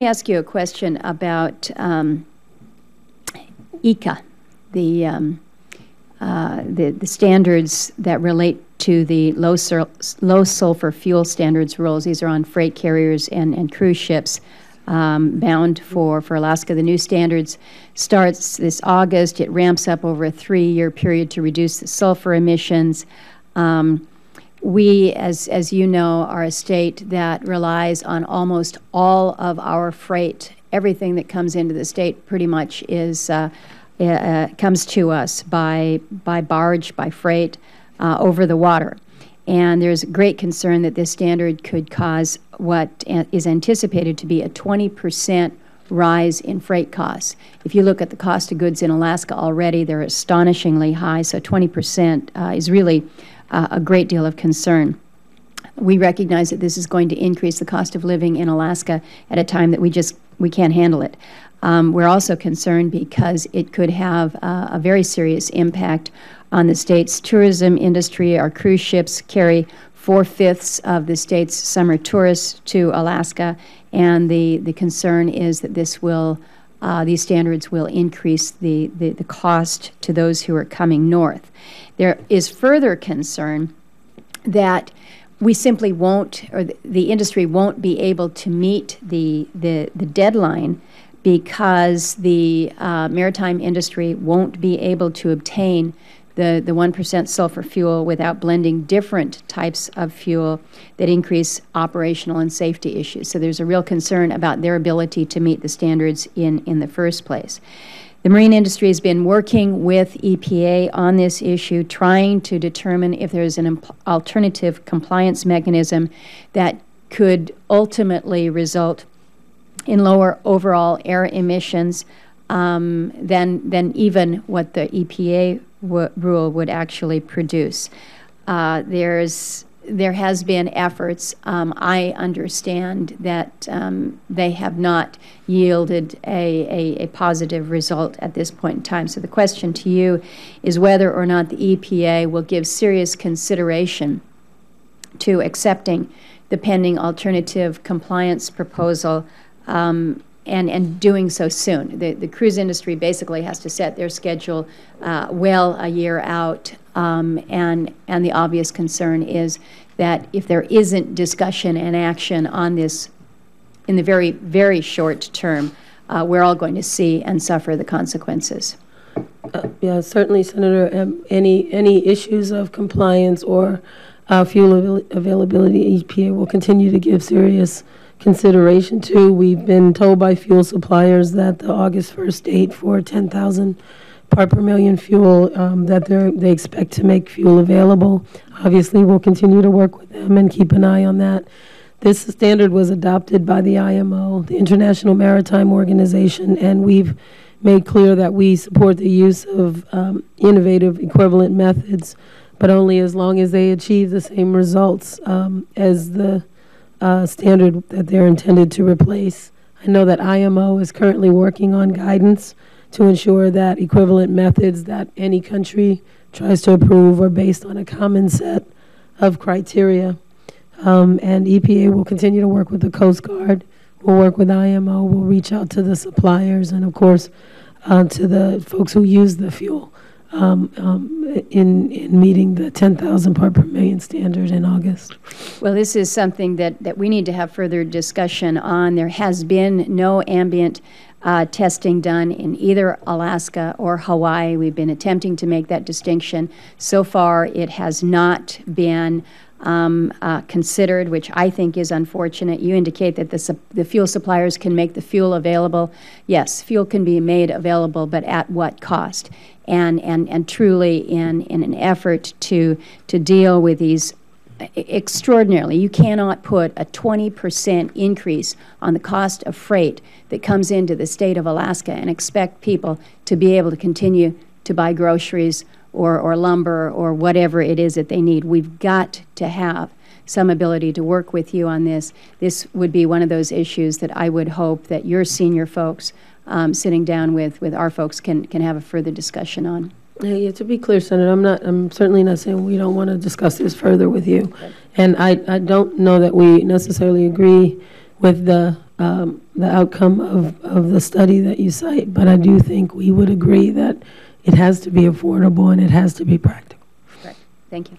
me ask you a question about EPA, the standards that relate to the low sulfur fuel standards rules. These are on freight carriers and cruise ships bound for Alaska. The new standards starts this August. It ramps up over a 3-year period to reduce the sulfur emissions. We, as you know, are a state that relies on almost all of our freight. Everything that comes into the state pretty much is comes to us by barge, by freight, over the water. And there's great concern that this standard could cause what is anticipated to be a 20% rise in freight costs. If you look at the cost of goods in Alaska already, they're astonishingly high, so 20% is really a great deal of concern. We recognize that this is going to increase the cost of living in Alaska at a time that we can't handle it. We're also concerned because it could have a very serious impact on the state's tourism industry. Our cruise ships carry 4/5 of the state's summer tourists to Alaska, and the concern is that this will these standards will increase the cost to those who are coming north. There is further concern that we simply won't, or the industry won't be able to meet the deadline because the maritime industry won't be able to obtain the 1% sulfur fuel without blending different types of fuel that increase operational and safety issues. So there's a real concern about their ability to meet the standards in the first place. The marine industry has been working with EPA on this issue, trying to determine if there's an alternative compliance mechanism that could ultimately result in lower overall air emissions than even what the EPA rule would actually produce. There has been efforts. I understand that they have not yielded a positive result at this point in time. So the question to you is whether or not the EPA will give serious consideration to accepting the pending alternative compliance proposal and doing so soon. The cruise industry basically has to set their schedule well a year out, and the obvious concern is that if there isn't discussion and action on this in the very, very short term, we're all going to see and suffer the consequences. Yeah, certainly, Senator. Any issues of compliance or fuel availability, EPA will continue to give serious consideration to. We've been told by fuel suppliers that the August 1st date for 10,000 part per million fuel, that they expect to make fuel available. Obviously, we'll continue to work with them and keep an eye on that. This standard was adopted by the IMO, the International Maritime Organization, and we've made clear that we support the use of innovative equivalent methods, but only as long as they achieve the same results as the standard that they're intended to replace. I know that IMO is currently working on guidance to ensure that equivalent methods that any country tries to approve are based on a common set of criteria. And EPA will continue to work with the Coast Guard. We'll work with IMO. We'll reach out to the suppliers and, of course, to the folks who use the fuel in meeting the 10,000 part per million standard in August. Well, this is something that we need to have further discussion on. There has been no ambient testing done in either Alaska or Hawaii. We've been attempting to make that distinction. So far, it has not been considered, which I think is unfortunate. You indicate that the fuel suppliers can make the fuel available. Yes, fuel can be made available, but at what cost? And truly in an effort to deal with these extraordinarily, you cannot put a 20% increase on the cost of freight that comes into the state of Alaska and expect people to be able to continue to buy groceries or lumber or whatever it is that they need. We've got to have some ability to work with you on this. This would be one of those issues that I would hope that your senior folks sitting down with our folks can have a further discussion on. Yeah, to be clear, Senator, I'm certainly not saying we don't want to discuss this further with you. Okay. And I don't know that we necessarily agree with the the outcome of the study that you cite, but I do think we would agree that it has to be affordable and it has to be practical. Correct. Thank you.